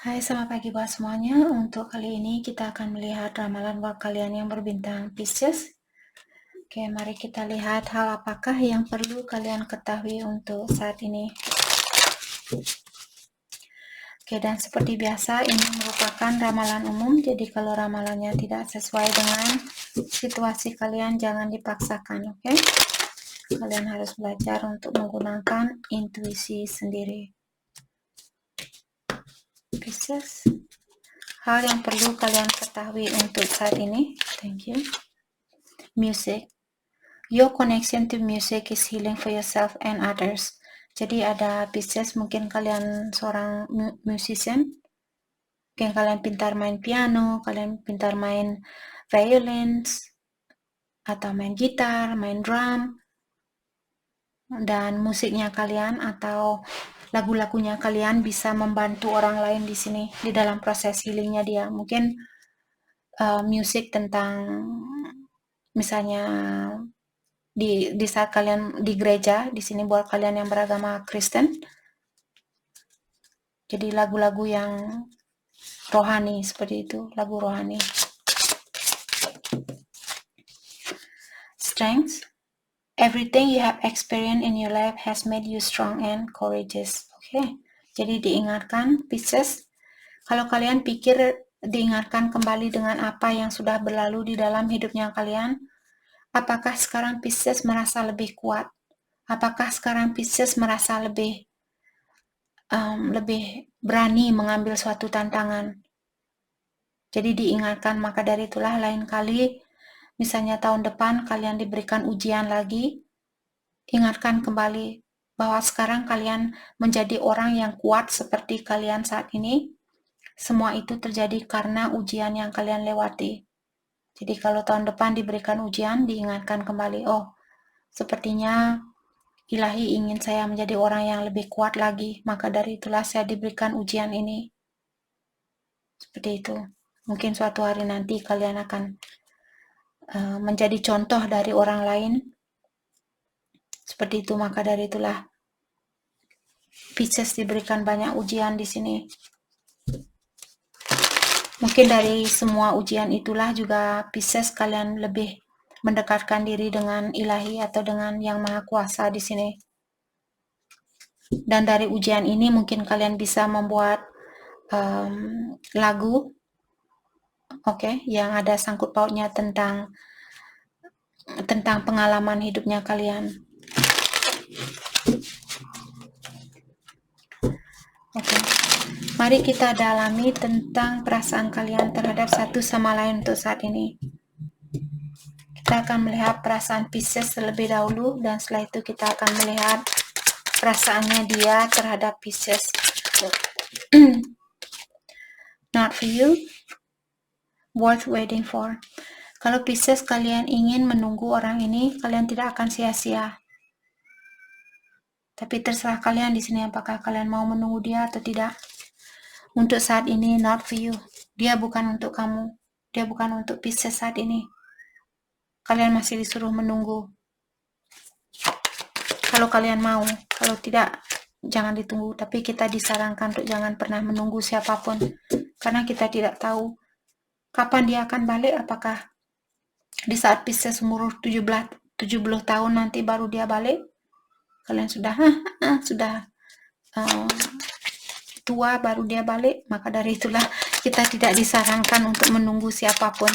Hai, selamat pagi buat semuanya. Untuk kali ini kita akan melihat ramalan buat kalian yang berbintang Pisces. Oke, mari kita lihat hal apakah yang perlu kalian ketahui untuk saat ini. Oke, dan seperti biasa ini merupakan ramalan umum, jadi kalau ramalannya tidak sesuai dengan situasi kalian jangan dipaksakan, oke? Kalian harus belajar untuk menggunakan intuisi sendiri. Pisces. Hal yang perlu kalian ketahui untuk saat ini. Thank you. Music. Your connection to music is healing for yourself and others. Jadi ada Pisces, mungkin kalian seorang musician, mungkin kalian pintar main piano, kalian pintar main violins, atau main gitar, main drum, dan musiknya kalian atau lagu-lagunya kalian bisa membantu orang lain di sini di dalam proses healingnya dia. Mungkin musik tentang misalnya di saat kalian di gereja, di sini buat kalian yang beragama Kristen, jadi lagu-lagu yang rohani seperti itu, lagu rohani. Strengths. Everything you have experienced in your life has made you strong and courageous. Oke, jadi diingatkan Pisces, kalau kalian pikir diingatkan kembali dengan apa yang sudah berlalu di dalam hidupnya kalian, apakah sekarang Pisces merasa lebih kuat? Apakah sekarang Pisces merasa lebih berani mengambil suatu tantangan? Jadi diingatkan, maka dari itulah lain kali, misalnya tahun depan kalian diberikan ujian lagi, ingatkan kembali bahwa sekarang kalian menjadi orang yang kuat seperti kalian saat ini. Semua itu terjadi karena ujian yang kalian lewati. Jadi kalau tahun depan diberikan ujian, diingatkan kembali, oh sepertinya Ilahi ingin saya menjadi orang yang lebih kuat lagi, maka dari itulah saya diberikan ujian ini. Seperti itu. Mungkin suatu hari nanti kalian akan menjadi contoh dari orang lain. Seperti itu, maka dari itulah Pisces diberikan banyak ujian di sini. Mungkin dari semua ujian itulah juga Pisces kalian lebih mendekatkan diri dengan Ilahi atau dengan Yang Maha Kuasa di sini. Dan dari ujian ini mungkin kalian bisa membuat lagu, oke, yang ada sangkut pautnya tentang pengalaman hidupnya kalian. Oke. Mari kita dalami tentang perasaan kalian terhadap satu sama lain untuk saat ini. Kita akan melihat perasaan Pisces terlebih dahulu, dan setelah itu kita akan melihat perasaannya dia terhadap Pisces. Not for you, worth waiting for. Kalau Pisces kalian ingin menunggu orang ini, kalian tidak akan sia-sia. Tapi terserah kalian di sini apakah kalian mau menunggu dia atau tidak. Untuk saat ini, not for you. Dia bukan untuk kamu. Dia bukan untuk Pisces saat ini. Kalian masih disuruh menunggu. Kalau kalian mau, kalau tidak, jangan ditunggu. Tapi kita disarankan untuk jangan pernah menunggu siapapun. Karena kita tidak tahu kapan dia akan balik. Apakah di saat Pisces umur 70 tahun nanti baru dia balik? Kalian sudah tua baru dia balik, maka dari itulah kita tidak disarankan untuk menunggu siapapun.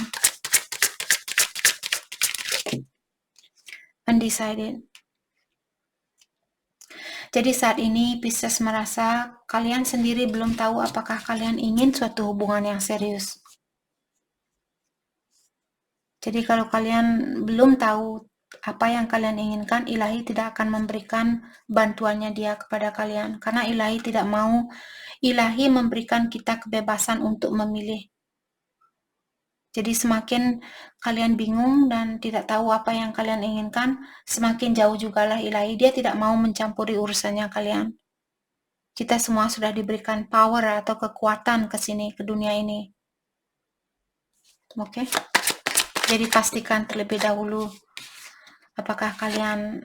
Undecided. Jadi saat ini Pisces merasa kalian sendiri belum tahu apakah kalian ingin suatu hubungan yang serius. Jadi kalau kalian belum tahu apa yang kalian inginkan, Ilahi tidak akan memberikan bantuannya dia kepada kalian. Karena Ilahi tidak mau, Ilahi memberikan kita kebebasan untuk memilih. Jadi semakin kalian bingung dan tidak tahu apa yang kalian inginkan, semakin jauh jugalah Ilahi. Dia tidak mau mencampuri urusannya kalian. Kita semua sudah diberikan power atau kekuatan ke sini, ke dunia ini. Oke? Jadi pastikan terlebih dahulu apakah kalian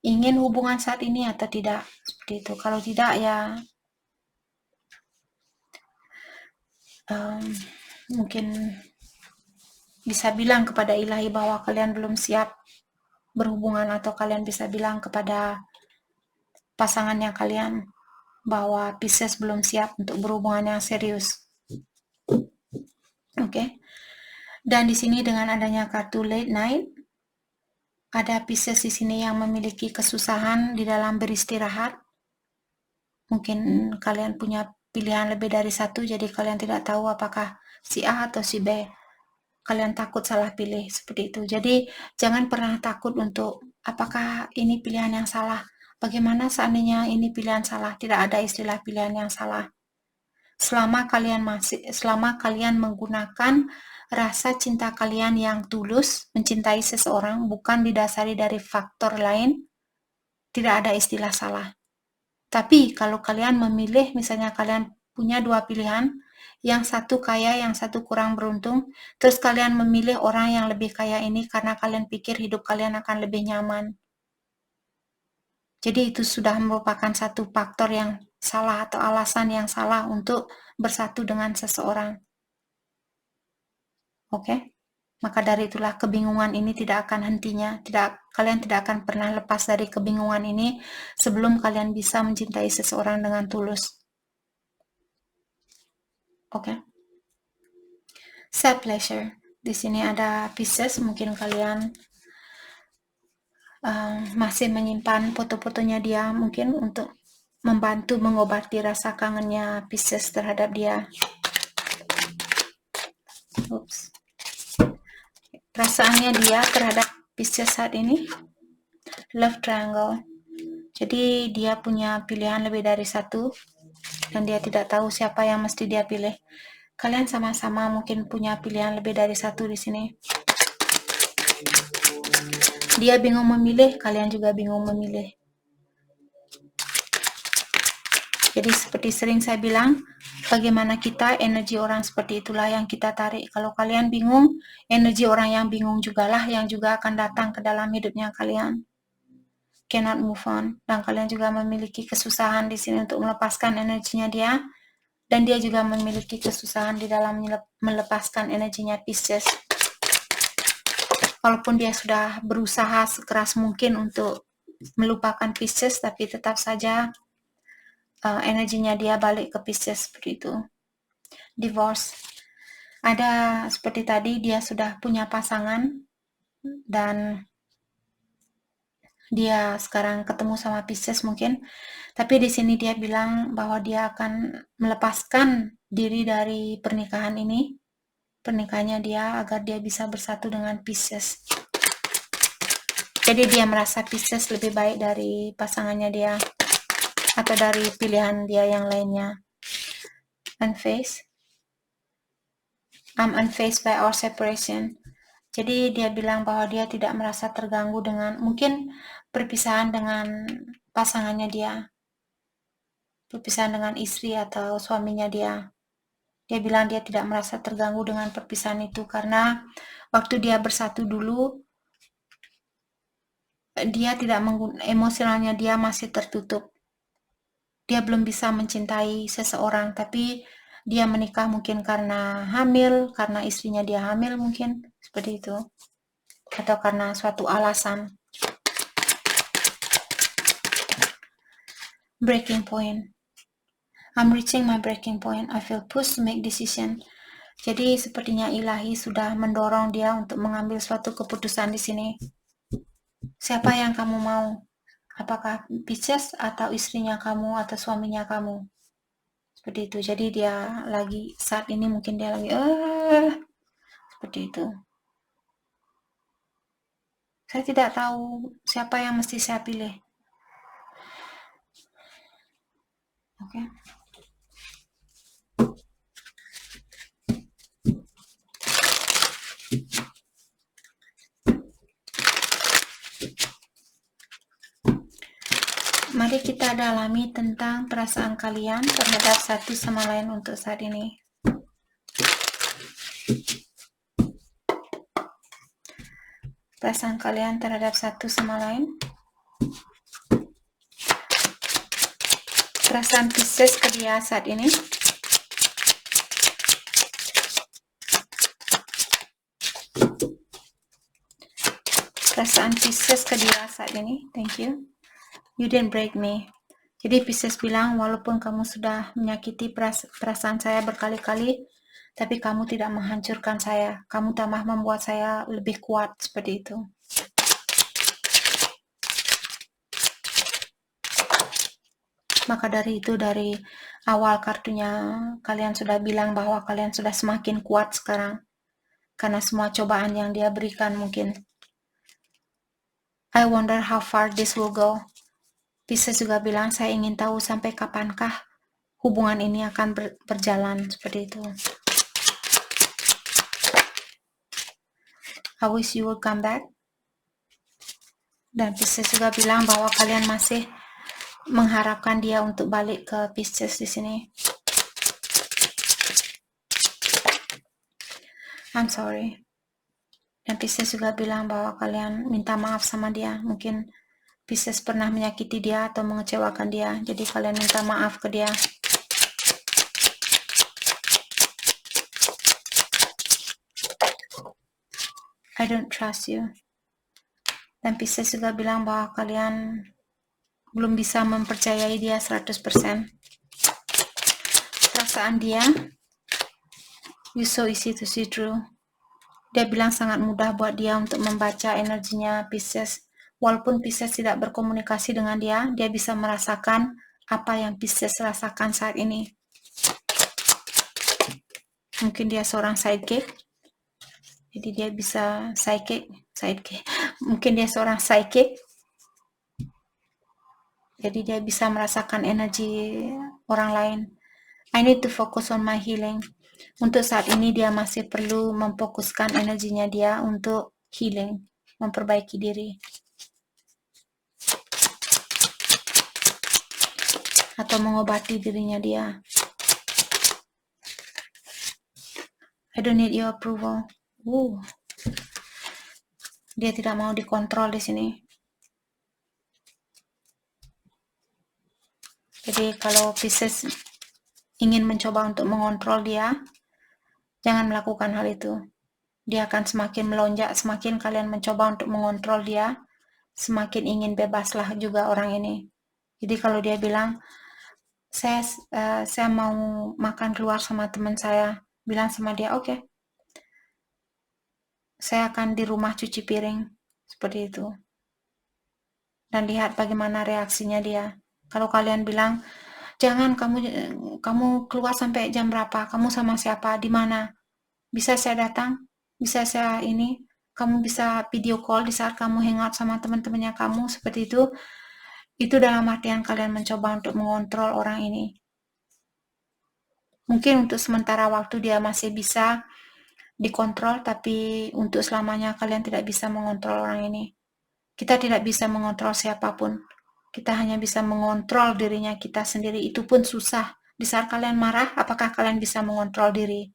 ingin hubungan saat ini atau tidak. Seperti itu. Kalau tidak, ya mungkin bisa bilang kepada ilahi bahwa kalian belum siap berhubungan, atau kalian bisa bilang kepada pasangannya kalian bahwa Pisces belum siap untuk berhubungan yang serius. Oke. Dan di sini dengan adanya kartu late night, ada Pisces di sini yang memiliki kesusahan di dalam beristirahat. Mungkin kalian punya pilihan lebih dari satu, jadi kalian tidak tahu apakah si A atau si B. Kalian takut salah pilih, seperti itu. Jadi jangan pernah takut untuk apakah ini pilihan yang salah. Bagaimana seandainya ini pilihan salah? Tidak ada istilah pilihan yang salah. Selama kalian menggunakan rasa cinta kalian yang tulus mencintai seseorang, bukan didasari dari faktor lain, tidak ada istilah salah. Tapi kalau kalian memilih, misalnya kalian punya dua pilihan, yang satu kaya, yang satu kurang beruntung, terus kalian memilih orang yang lebih kaya ini karena kalian pikir hidup kalian akan lebih nyaman. Jadi itu sudah merupakan satu faktor yang salah atau alasan yang salah untuk bersatu dengan seseorang. Oke? Maka dari itulah kebingungan ini tidak akan hentinya. Kalian tidak akan pernah lepas dari kebingungan ini sebelum kalian bisa mencintai seseorang dengan tulus. Oke. Self pleasure. Di sini ada Pisces, mungkin kalian masih menyimpan foto-fotonya dia, mungkin untuk membantu mengobati rasa kangennya Pisces terhadap dia. Oops. Perasaannya dia terhadap Pisces saat ini, love triangle. Jadi dia punya pilihan lebih dari satu dan dia tidak tahu siapa yang mesti dia pilih. Kalian sama-sama mungkin punya pilihan lebih dari satu di sini. Dia bingung memilih, kalian juga bingung memilih. Jadi seperti sering saya bilang, bagaimana kita, energi orang seperti itulah yang kita tarik. Kalau kalian bingung, energi orang yang bingung jugalah yang juga akan datang ke dalam hidupnya kalian. Cannot move on. Dan kalian juga memiliki kesusahan di sini untuk melepaskan energinya dia. Dan dia juga memiliki kesusahan di dalam melepaskan energinya Pisces. Walaupun dia sudah berusaha sekeras mungkin untuk melupakan Pisces, tapi tetap saja energinya dia balik ke Pisces seperti itu. Divorce. Ada seperti tadi, dia sudah punya pasangan dan dia sekarang ketemu sama Pisces mungkin. Tapi di sini dia bilang bahwa dia akan melepaskan diri dari pernikahan ini. Pernikahannya dia agar dia bisa bersatu dengan Pisces. Jadi dia merasa Pisces lebih baik dari pasangannya dia atau dari pilihan dia yang lainnya. Unfazed. I'm unfazed by our separation. Jadi dia bilang bahwa dia tidak merasa terganggu dengan mungkin perpisahan dengan pasangannya dia. Perpisahan dengan istri atau suaminya dia. Dia bilang dia tidak merasa terganggu dengan perpisahan itu karena waktu dia bersatu dulu, dia tidak emosionalnya dia masih tertutup. Dia belum bisa mencintai seseorang, tapi dia menikah mungkin karena hamil, karena istrinya dia hamil mungkin, seperti itu. Atau karena suatu alasan. Breaking point. I'm reaching my breaking point. I feel pushed to make decision. Jadi sepertinya ilahi sudah mendorong dia untuk mengambil suatu keputusan di sini. Siapa yang kamu mau? Apakah Pisces atau istrinya kamu atau suaminya kamu? Seperti itu. Jadi dia lagi saat ini mungkin dia lagi seperti itu. Saya tidak tahu siapa yang mesti saya pilih. Oke. Mari kita dalami tentang perasaan kalian terhadap satu sama lain untuk saat ini. Perasaan kalian terhadap satu sama lain. Perasaan Pisces ke dia saat ini. perasaan Pisces ke dia saat ini. Thank you. You didn't break me. Jadi Pisces bilang, walaupun kamu sudah menyakiti perasaan saya berkali-kali, tapi kamu tidak menghancurkan saya. Kamu tambah membuat saya lebih kuat, seperti itu. Maka dari itu, dari awal kartunya kalian sudah bilang bahwa kalian sudah semakin kuat sekarang. Karena semua cobaan yang dia berikan mungkin. I wonder how far this will go. Pisces juga bilang, saya ingin tahu sampai kapankah hubungan ini akan berjalan, seperti itu. I wish you would come back. Dan Pisces juga bilang bahwa kalian masih mengharapkan dia untuk balik ke Pisces di sini. I'm sorry. Dan Pisces juga bilang bahwa kalian minta maaf sama dia. Mungkin Pisces pernah menyakiti dia atau mengecewakan dia. Jadi kalian minta maaf ke dia. I don't trust you. Dan Pisces juga bilang bahwa kalian belum bisa mempercayai dia 100%. Perasaan dia, you so easy to see through. Dia bilang sangat mudah buat dia untuk membaca energinya Pisces. Walaupun Pisces tidak berkomunikasi dengan dia, dia bisa merasakan apa yang Pisces rasakan saat ini. Mungkin dia seorang sidekick. Jadi dia bisa sidekick. Mungkin dia seorang psychic. Jadi dia bisa merasakan energi orang lain. I need to focus on my healing. Untuk saat ini dia masih perlu memfokuskan energinya dia untuk healing, memperbaiki diri. Atau mengobati dirinya dia. I don't need your approval. Dia tidak mau dikontrol di sini. Jadi kalau Pisces ingin mencoba untuk mengontrol dia, jangan melakukan hal itu. Dia akan semakin melonjak, semakin kalian mencoba untuk mengontrol dia, semakin ingin bebaslah juga orang ini. Jadi kalau dia bilang, saya mau makan keluar sama teman saya, bilang sama dia, oke. Saya akan di rumah cuci piring, seperti itu. Dan lihat bagaimana reaksinya dia. Kalau kalian bilang, jangan kamu keluar sampai jam berapa, kamu sama siapa, di mana, bisa saya datang, bisa saya ini, kamu bisa video call di saat kamu hangout sama teman-temannya kamu, seperti itu dalam artian kalian mencoba untuk mengontrol orang ini. Mungkin untuk sementara waktu dia masih bisa dikontrol, tapi untuk selamanya kalian tidak bisa mengontrol orang ini. Kita tidak bisa mengontrol siapapun. Kita hanya bisa mengontrol dirinya kita sendiri. Itu pun susah. Di saat kalian marah, apakah kalian bisa mengontrol diri?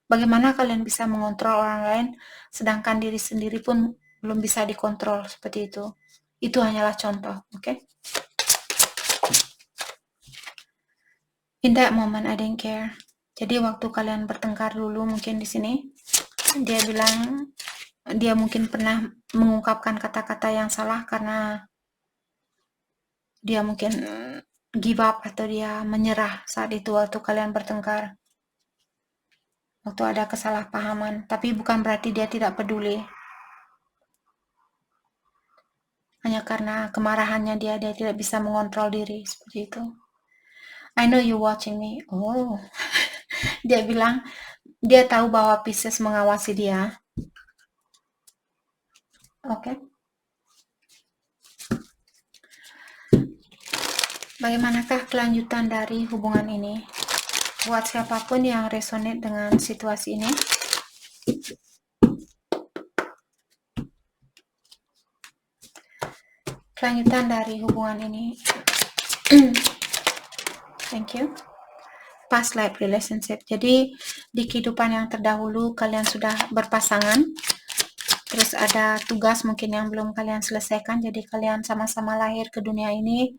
Bagaimana kalian bisa mengontrol orang lain, sedangkan diri sendiri pun belum bisa dikontrol seperti itu. Itu hanyalah contoh, oke? In that moment, I didn't care. Jadi waktu kalian bertengkar dulu, mungkin di sini, dia bilang, dia mungkin pernah mengungkapkan kata-kata yang salah karena dia mungkin give up atau dia menyerah saat itu waktu kalian bertengkar. Waktu ada kesalahpahaman, tapi bukan berarti dia tidak peduli. Hanya karena kemarahannya dia tidak bisa mengontrol diri, seperti itu. I know you watching me. Oh, dia bilang, dia tahu bahwa Pisces mengawasi dia. Oke. Bagaimanakah kelanjutan dari hubungan ini? Buat siapapun yang resonate dengan situasi ini, kelanjutan dari hubungan ini. Thank you. Past life relationship. Jadi di kehidupan yang terdahulu kalian sudah berpasangan. Terus ada tugas mungkin yang belum kalian selesaikan. Jadi kalian sama-sama lahir ke dunia ini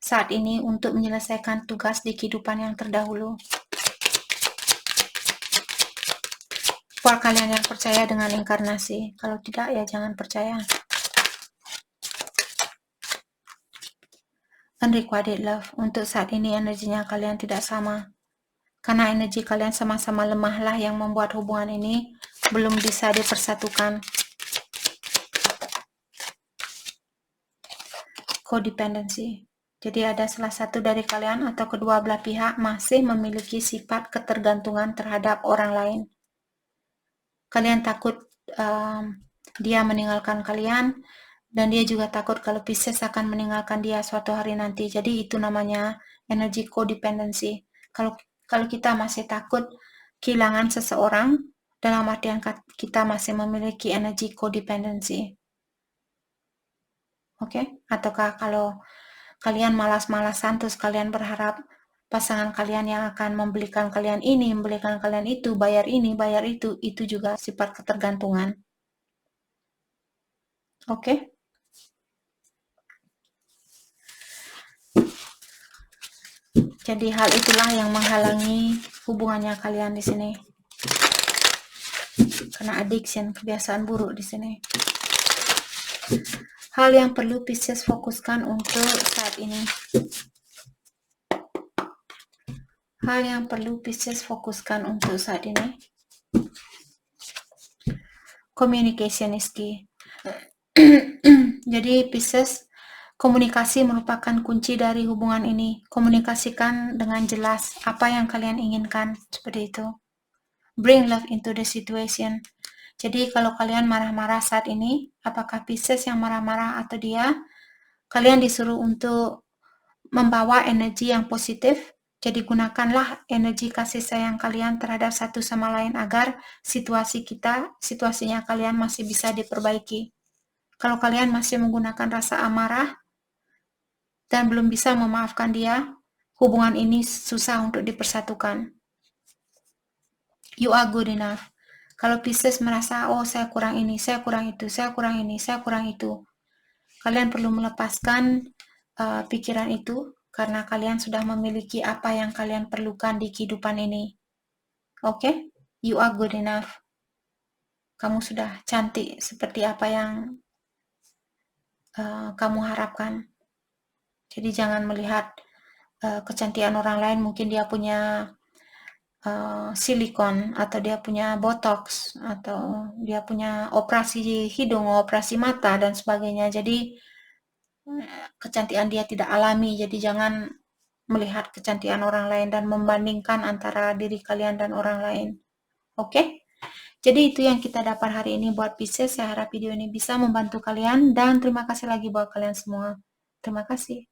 saat ini untuk menyelesaikan tugas di kehidupan yang terdahulu. Buat kalian yang percaya dengan inkarnasi. Kalau tidak ya jangan percaya. unrequited love. Untuk saat ini energinya kalian tidak sama. Karena energi kalian sama-sama lemah lah yang membuat hubungan ini belum bisa dipersatukan. Codependency. Jadi ada salah satu dari kalian atau kedua belah pihak masih memiliki sifat ketergantungan terhadap orang lain. Kalian takut dia meninggalkan kalian, dan dia juga takut kalau Pisces akan meninggalkan dia suatu hari nanti. Jadi itu namanya energi codependency. Kalau kita masih takut kehilangan seseorang, dalam artian kita masih memiliki energi codependency. Oke? Ataukah kalau kalian malas-malasan terus kalian berharap pasangan kalian yang akan membelikan kalian ini, membelikan kalian itu, bayar ini, bayar itu juga sifat ketergantungan. Oke? Jadi hal itulah yang menghalangi hubungannya kalian di sini. Karena addiction, kebiasaan buruk di sini. Hal yang perlu Pisces fokuskan untuk saat ini. Hal yang perlu Pisces fokuskan untuk saat ini. Communication is key. Jadi Pisces, komunikasi merupakan kunci dari hubungan ini. Komunikasikan dengan jelas apa yang kalian inginkan, seperti itu. Bring love into the situation. Jadi kalau kalian marah-marah saat ini, apakah Pisces yang marah-marah atau dia, kalian disuruh untuk membawa energi yang positif. Jadi gunakanlah energi kasih sayang kalian terhadap satu sama lain agar situasinya kalian masih bisa diperbaiki. Kalau kalian masih menggunakan rasa amarah dan belum bisa memaafkan dia, hubungan ini susah untuk dipersatukan. You are good enough. Kalau Pisces merasa, oh saya kurang ini, saya kurang itu, saya kurang ini, saya kurang itu, kalian perlu melepaskan pikiran itu, karena kalian sudah memiliki apa yang kalian perlukan di kehidupan ini. Oke? You are good enough. Kamu sudah cantik seperti apa yang kamu harapkan. Jadi jangan melihat kecantikan orang lain, mungkin dia punya silikon, atau dia punya botox, atau dia punya operasi hidung, operasi mata, dan sebagainya. Jadi kecantikan dia tidak alami, jadi jangan melihat kecantikan orang lain dan membandingkan antara diri kalian dan orang lain. Oke? Jadi itu yang kita dapat hari ini buat Pisces. Saya harap video ini bisa membantu kalian, dan terima kasih lagi buat kalian semua. Terima kasih.